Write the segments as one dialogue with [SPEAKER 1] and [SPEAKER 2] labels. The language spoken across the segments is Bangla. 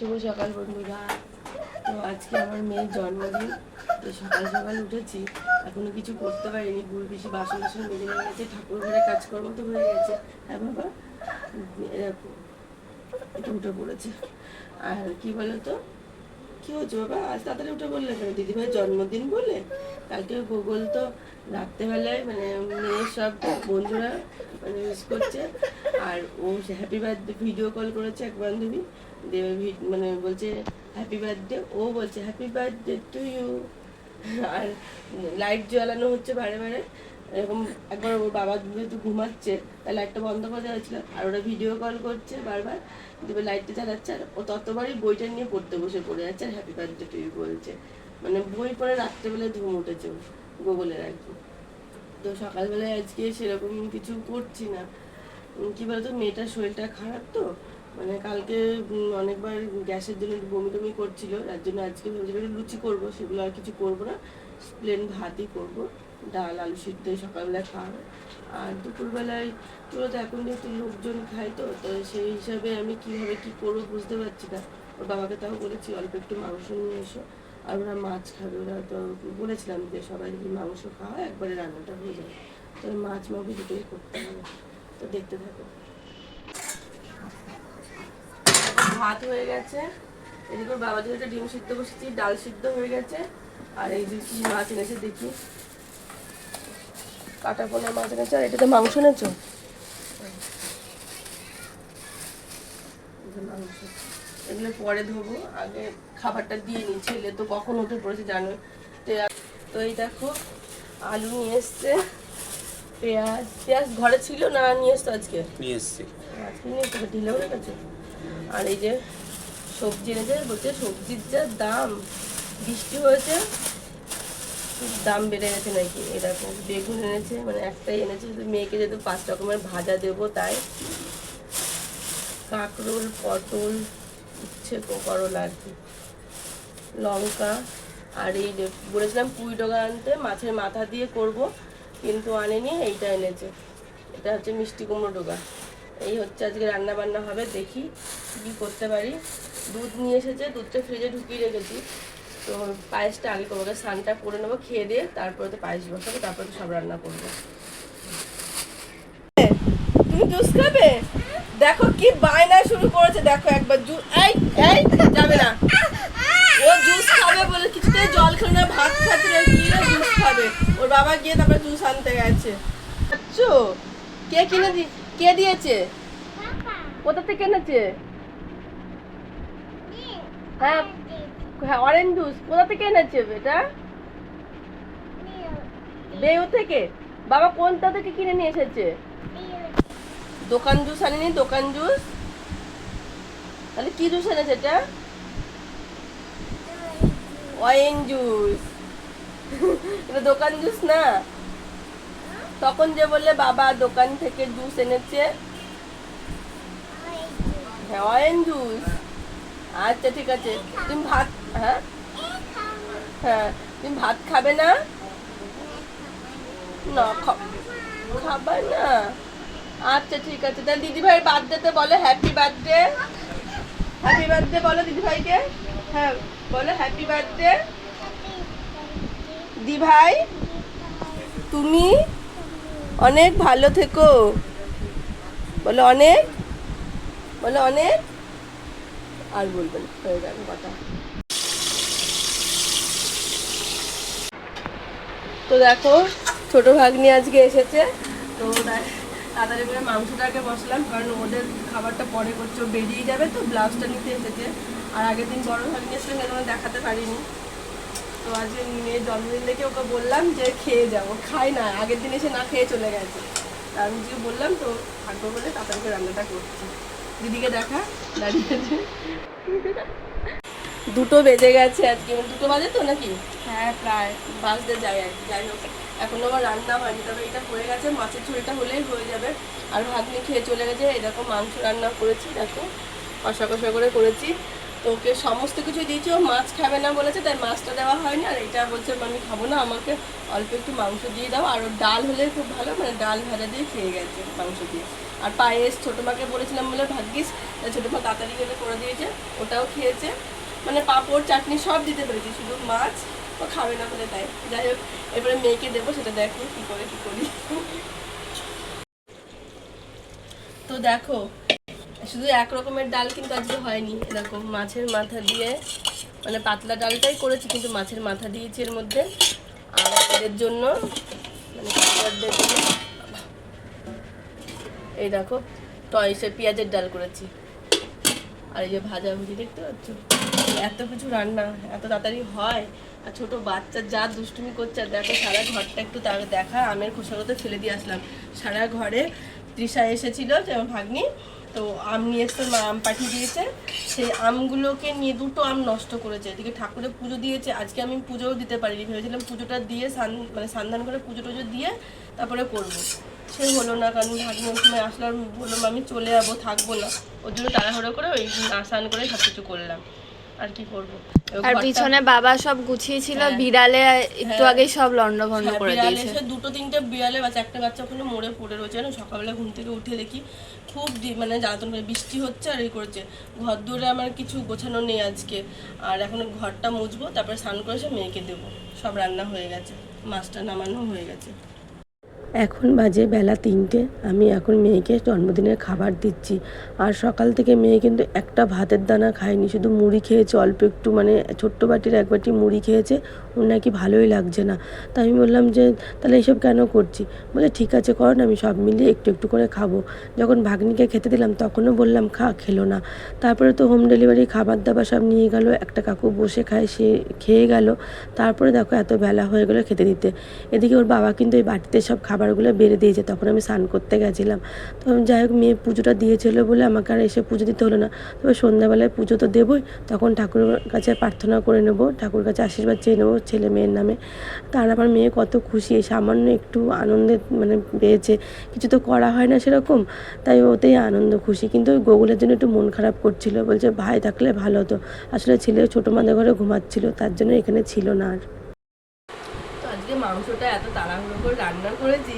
[SPEAKER 1] শুভ সকাল বন্ধুরা। তো আজকে আমার মেয়ের জন্মদিন। তো সকাল সকাল উঠেছি, এখনো কিছু করতে পারিনি। বুড়ি বেশি বাসন বাসন মেজে হয়ে গেছে, ঠাকুর ঘরে কাজকর্ম তো হয়ে গেছে। হ্যাঁ বাবা, এরকম একটু উঠে পড়েছে। আর কি বলতো, কি হচ্ছে বাবা আজ তাড়াতাড়ি উঠে বললে কেন? দিদিভাইয়ের জন্মদিন বলে কালকে গুগল তো রাত্রেবেলায় মানে মেয়ের সব বন্ধুরা মানে ইউজ করছে। আর ও হ্যাপি বার্থডে ভিডিও কল করেছে এক বান্ধবী, মানে বলছে হ্যাপি বার্থডে, ও বলছে হ্যাপি বার্থডে টু ইউ। আর লাইট জ্বালানো হচ্ছে বারে বারে এরকম। একবার ওর বাবা যেহেতু ঘুমাচ্ছে তাই লাইটটা বন্ধ করে দেওয়া হয়েছিল, আর ওরা ভিডিও কল করছে বারবার, দেবে লাইটটা চালাচ্ছে, আর ও ততবারই বইটা নিয়ে পড়তে বসে পড়ে যাচ্ছে আর হ্যাপি বার্থডে টু ইউ বলছে। মানে বই পড়ে রাত্রেবেলায় ধুম উঠেছে গুগলের আর কি। তো সকালবেলায় আজকে সেরকম কিছু করছি না। কি বলতো, মেয়েটার শরীরটা খারাপ তো, মানে কালকে অনেকবার গ্যাসের জন্য বমি টমি করছিল, তার জন্য আজকে ভেবেছিলাম লুচি করবো, সেগুলো আর কিছু করবো না, প্লেন ভাতই করবো, ডাল আলু সিদ্ধ সকালবেলায় খাওয়াবো। আর দুপুরবেলায় চলো তো, এখন যেহেতু লোকজন খায় তো, তো সেই হিসাবে আমি কীভাবে কী করবো বুঝতে পারছি না। ওর বাবাকে তাও বলেছি অল্প একটু মাংস নিয়ে এসো, আর ওরা মাছ খাবে। ওরা তো বলেছিলাম যে সবাই যদি মাংস খাওয়া একবারে রান্নাটা হয়ে যায়, তো মাছ মাংস দুটোই করতে হবে। তো দেখতে থাকো। ভাত হয়ে গেছে, এদিকে বাবা যেহেতু ডিম সিদ্ধ বসেছি, ডাল সিদ্ধ হয়ে গেছে। আর এই যে কি মাছ এনেছে দেখি, কাটা পোনা মাছ এনেছে। আর এটাতে মাংস এনেছো? মাংস এগুলো পরে ধোবো, আগে খাবারটা দিয়ে নিই। ছেলে তো কখন উঠে পড়েছে জানো। তো এই দেখো আলু নিয়ে এসছে, পেঁয়াজ পেঁয়াজ ঘরে ছিল না, নিয়ে এসছো আজকে? নিয়ে এসছি আজকে, নিয়ে এসছো ঢিলে হয়ে গেছে। আর এই যে সবজি এনেছে, বলছে সবজির যা দাম, বৃষ্টি হয়েছে দাম বেড়ে গেছে নাকি। এরকম বেগুন এনেছে, মানে একটাই এনেছে, মেয়েকে যেহেতু 5 রকমের ভাজা দেবো তাই। কাঁকরোল, পটল, উচ্ছে, করলা আর কি, লঙ্কা। আর এই বলেছিলাম পুঁই ডগা আনতে, মাছের মাথা দিয়ে করব, কিন্তু আনেনি। এইটা এনেছে, এটা হচ্ছে মিষ্টি কুমড়ো ডগা। এই হচ্ছে আজকে রান্না বান্না হবে, দেখি কী করতে পারি। দুধ নিয়ে এসেছে, দুধটা ফ্রিজে ঢুকিয়ে রেখেছি। তো পায়েসটা আগে করবো, স্নানটা করে নেবো, খেয়ে দিয়ে তারপরে তো পায়েস বসাবো, তারপরে তো সব রান্না করবো। তুমি জুস খাবে? দেখো কি বায়না শুরু করেছে, দেখো একবার জুস, এই এই যাবে না। ও জুস খাবে বলে কিছুতেই জল খাবে না, ভাত খাচ্ছে না, কি না জুস খাবে। ওর বাবা গিয়ে তারপরে জুস আনতে গেছে। আচ্ছা, কে কিনে কে দিয়েছে? কোথা থেকে এনেছে? হ্যাঁ হ্যাঁ, অরেঞ্জ জুস কোথা থেকে এনেছে এটা? বেউ থেকে। বাবা কোনটা থেকে কিনে নিয়ে এসেছে? দোকান জুস আনেনি, দোকান জুস। তাহলে কি জুস এনেছে এটা? Orange juice. এটা দোকান জুস না। তখন যে বললে বাবা দোকান থেকে জুস এনেছে, হ্যাঁ অরেঞ্জ জুস। আচ্ছা ঠিক আছে, তুমি ভাত, হ্যাঁ হ্যাঁ, তুমি ভাত খাবে না? না খাবে না। আচ্ছা ঠিক আছে, তাহলে দিদিভাই বার্থডেতে বলো হ্যাপি বার্থডে। হ্যাপি বার্থডে বলো দিদিভাইকে। হ্যাঁ বলো হ্যাপি বার্থডে দিভাই, তুমি অনেক ভালো থেকো। বলো অনেক, বলো অনেক। আর বলবেন, হয়ে গেল কথা। তো দেখো ছোট ভাগ্নি আজকে এসেছে, তো তাড়াতাড়ি করে মাংসটাকে বসলাম, কারণ ওদের খাবারটা পরে করছে, ও বেরিয়ে যাবে তো, ব্লাউজটা নিতে এসেছে। আর আগের দিন বড় ভাগ্নি এসেছিলো, সেটা দেখাতে পারিনি। তো আজকে মেয়ের জন্মদিন দেখে ওকে বললাম যে খেয়ে যাবো, খাই না, আগের দিন এসে না খেয়ে চলে গেছে। তা আমি যে বললাম তো থাকবো বলে তাড়াতাড়ি করে রান্নাটা করছি। দিদিকে দেখা দাঁড়িয়েছে। 2টো বেজে গেছে আজকে, 2টো বাজে তো নাকি? হ্যাঁ প্রায় বাজতে যায় আর কি। যাই হোক এখনো আবার রান্না হয়নি, তবে এটা হয়ে গেছে, মাছের ঝোলটা হলেই হয়ে যাবে। আর ভাগ্নি খেয়ে চলে গেছে। এরকম মাংস রান্না করেছি, দেখো কষা কষা করে করেছি। তো ওকে সমস্ত কিছু দিয়েছি, ও মাছ খাবে না বলেছে, তাই মাছটা দেওয়া হয়নি। আর এটা বলছে আমি খাবো না, আমাকে অল্প একটু মাংস দিয়ে দাও। আর ওর ডাল হলে খুব ভালো, মানে ডাল ভাজা দিয়ে খেয়ে গেছে মাংস দিয়ে। আর পায়েস ছোটো মাকে বলেছিলাম বলে ভাগ্যিস ছোটো মা তাড়াতাড়ি করে করে দিয়েছে, ওটাও খেয়েছে। মানে পাঁপড় চাটনি সব দিতে পেরেছি, শুধু মাছ ও খাবে না বলে তাই। যাই হোক, এবারে মেয়েকে দেবো, সেটা দেখো কী করে কী করি। তো দেখো, শুধু এক রকমের ডাল কিন্তু আজকে হয়নি, এরকম মাছের মাথা দিয়ে, মানে পাতলা ডালটাই করেছি কিন্তু মাছের মাথা দিয়েছি এর মধ্যে। আর এদের জন্য মানে খাবারদের জন্য এই দেখো সে পেঁয়াজের ডাল করেছি। আর এই যে ভাজাভুজি দেখতে পাচ্ছ, এত কিছু রান্না এত তাড়াতাড়ি হয়। আর ছোটো বাচ্চা যা দুষ্টুমি করছে, আর দেখো সারা ঘরটা একটু তার দেখা, আমের খোসাগুলো ফেলে দিয়ে আসলাম সারা ঘরে। তৃষা এসেছিলো যেমন ভাগ্নি, তো আম নিয়ে এসে মা আম পাঠিয়ে দিয়েছে, সেই আমগুলোকে নিয়ে দুটো আম নষ্ট করেছে। এদিকে ঠাকুরের পুজো দিয়েছে, আজকে আমি পুজোও দিতে পারিনি, ভেবেছিলাম পুজোটা দিয়ে মানে স্নান করে পুজো টুজো দিয়ে তারপরে করবো, সে হলো না। কারণ ভাগ্নের সময় আসলাম, বললাম আমি চলে যাবো, থাকবো না, ওর জন্য তাড়াহুড়ো করে ওই স্নান করে সব কিছু করলাম। আর কি করবো।
[SPEAKER 2] আর পিছনে বাবা সব গুছিয়েছিল, বিড়ালে একটু আগেই সব লন্ডভন্ড করে দিয়েছে।
[SPEAKER 1] বিড়ালে দুটো তিনটে বিড়ালে বাচ্চা, একটা বাচ্চা ওখানে মরে পড়ে রয়েছে না। সকালবেলা ঘুম থেকে উঠে দেখি খুব মানে জ্বালাতন করে, বৃষ্টি হচ্ছে আর এই করেছে। ঘর দূরে আমার কিছু গোছানো নেই আজকে, আর এখন ঘরটা মুছবো, তারপরে স্নান করে সে মেয়েকে দেবো। সব রান্না হয়ে গেছে, মাছটা নামানো হয়ে গেছে। এখন বাজে বেলা 3টে, আমি এখন মেয়েকে জন্মদিনের খাবার দিচ্ছি। আর সকাল থেকে মেয়ে কিন্তু একটা ভাতের দানা খায়নি, শুধু মুড়ি খেয়েছে অল্প একটু, মানে ছোট্ট বাটির এক বাটি মুড়ি খেয়েছে, ওর নাকি ভালোই লাগছে না। তাই আমি বললাম যে তাহলে এইসব কেন করছি, বলে ঠিক আছে কর না, আমি সব মিলিয়ে একটু একটু করে খাবো। যখন ভাগ্নিকে খেতে দিলাম তখনও বললাম খা, খেলো না। তারপরে তো হোম ডেলিভারি খাবার দাবার সব নিয়ে গেল, একটা কাকু বসে খায়, সে খেয়ে গেল। তারপরে দেখো এত বেলা হয়ে গেলো খেতে দিতে। এদিকে ওর বাবা কিন্তু এই বাটিতে সব খাবারগুলো বেড়ে দিয়েছে, তখন আমি স্নান করতে গেছিলাম। তো যাই হোক, মেয়ে পুজোটা দিয়েছিল বলে আমাকে আর এসে পুজো দিতে হলো না। তবে সন্ধ্যাবেলায় পুজো তো দেবই, তখন ঠাকুরের কাছে প্রার্থনা করে নেবো, ঠাকুরের কাছে আশীর্বাদ চেয়ে নেবো ছেলে মেয়ের নামে। তার আমার মেয়ে কত খুশি, সামান্য একটু আনন্দে মানে পেয়েছে, কিছু তো করা হয় না সেরকম, তাই ওতেই আনন্দ খুশি। কিন্তু ওই গোগুলের জন্য একটু মন খারাপ করছিল, বলছে ভাই থাকলে ভালো হতো। আসলে ছেলে ছোটো মাদের ঘরে ঘুমাচ্ছিল, তার জন্য এখানে ছিল না আর। তো আজকে মাংসটা এত তাড়াহুড়ো করে রান্না করেছি,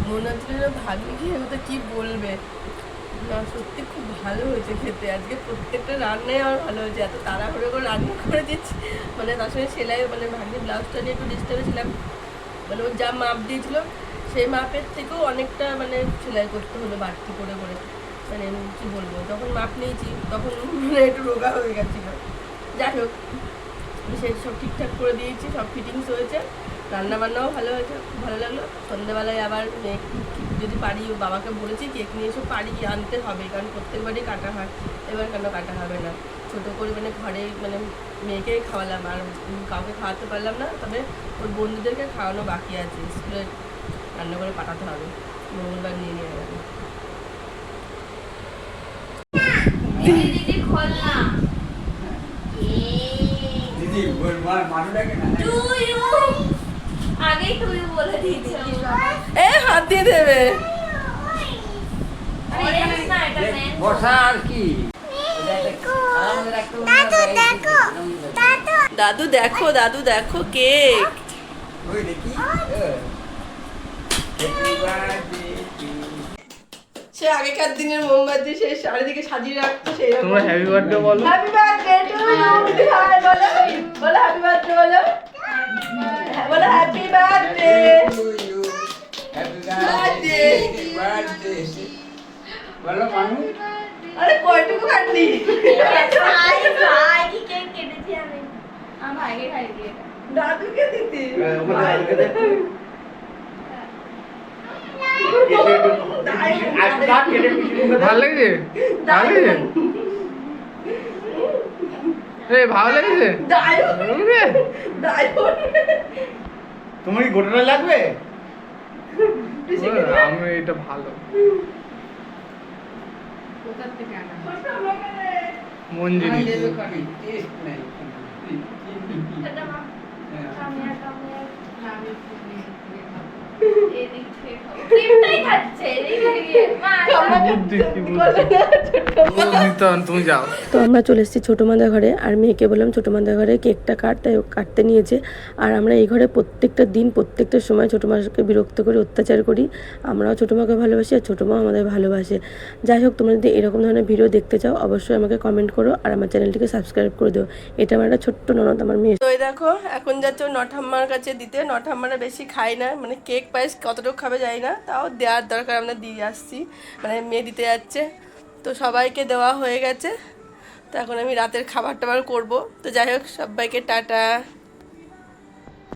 [SPEAKER 1] মনে হচ্ছিল ভাগ্নি খেয়ে তো কি বলবে না, সত্যি খুব ভালো হয়েছে খেতে। আজকে প্রত্যেকটা রান্নাই আমার ভালো হয়েছে, এত তাড়াহুড়ো করে রান্না করে দিচ্ছি। মানে তার সঙ্গে সেলাই, মানে ভাগ্নি ব্লাউজটা নিয়ে একটু ডিস্টার্বে ছিলাম, মানে ওর যা মাপ দিয়েছিল সেই মাপের থেকেও অনেকটা মানে সেলাই করতে হলো বাড়তি করে করে। মানে কী বলবো, যখন মাপ নিয়েছি তখন মানে একটু রোগা হয়ে গেছিলো। যাই হোক, সেই সব ঠিকঠাক করে দিয়েছি, সব ফিটিংস হয়েছে, রান্না বান্নাও ভালো হয়েছে, খুব ভালো লাগলো। সন্ধ্যেবেলায় আবার যদি পারি, বাবাকে বলেছি কেক নিয়ে এসে পারি আনতে হবে, কারণ প্রত্যেকবারই কাটা হয়, এবার কেন কাটা হবে না। ছোটো করে মানে ঘরে মানে মেয়েকে খাওয়ালাম, আর কাউকে খাওয়াতে পারলাম না, তবে ওর বন্ধুদেরকে খাওয়ানো বাকি আছে, স্কুলে রান্না করে পাঠাতে হবে, মঙ্গলবার নিয়ে নিয়ে যাবে। হাত দিয়ে দেবে দাদু, দেখো দাদু দেখো কেক। সে আগেকার দিনের মোমবাতি সে চারিদিকে সাজিয়ে রাখতো, সেই রকম।
[SPEAKER 3] তোমরা হ্যাপি বার্থডে বলো।
[SPEAKER 1] হ্যাপি বার্থডে টু ইউ দিদি ভাই, বলো বলো হ্যাপি বার্থডে, বলো বলো happy birthday
[SPEAKER 4] to you, happy birthday বলো মানু।
[SPEAKER 1] আরে কয়টুকু কাটলি?
[SPEAKER 2] ভাই ভাই কি কেক কেটেছি আমি, আমার ভাইকে খাই দিয়ে
[SPEAKER 1] দাদুকে দিতি।
[SPEAKER 3] ভালো লাগছে, ভালো লাগছে, ভালো লাগছে।
[SPEAKER 4] তোমার কি গোটাটা লাগবে?
[SPEAKER 3] আমি এটা ভালো মঞ্জুরি।
[SPEAKER 2] এদিক থেকে ক্রিমটাই খাচ্ছে এদিক থেকে মা
[SPEAKER 3] বুদ্ধি কি বুদ্ধি ও নিতন তুমি যাও
[SPEAKER 1] তো আমরা চলে এসেছি ছোটো মাদা ঘরে, আর মেয়েকে বললাম ছোটো মাদা ঘরে কেকটা কাট, তাই ও কাটতে নিয়েছে। আর আমরা এই ঘরে প্রত্যেকটা দিন প্রত্যেকটা সময় ছোটো মাকে বিরক্ত করি, অত্যাচার করি। আমরাও ছোটো মাকে ভালোবাসি আর ছোটো মাও আমাদের ভালোবাসে। যাই হোক, তোমরা যদি এরকম ধরনের ভিডিও দেখতে চাও অবশ্যই আমাকে কমেন্ট করো আর আমার চ্যানেলটিকে সাবস্ক্রাইব করে দিও। এটা আমার একটা ছোট্ট ননদ, আমার মেয়ে। তো এই দেখো এখন যাচ্ছে নঠাম্মার কাছে দিতে। নঠাম্মারা বেশি খায় না, মানে কেক পায়েস কতটুকু খাবে যাই না, তাও দেওয়ার দরকার আমরা দিয়ে আসছি, মানে মেয়ে দিতে যাচ্ছে। তো সবাইকে দেওয়া হয়ে গেছে, তো এখন আমি রাতের খাবার টাবার করবো। তো যাই হোক, সবাইকে টাটা।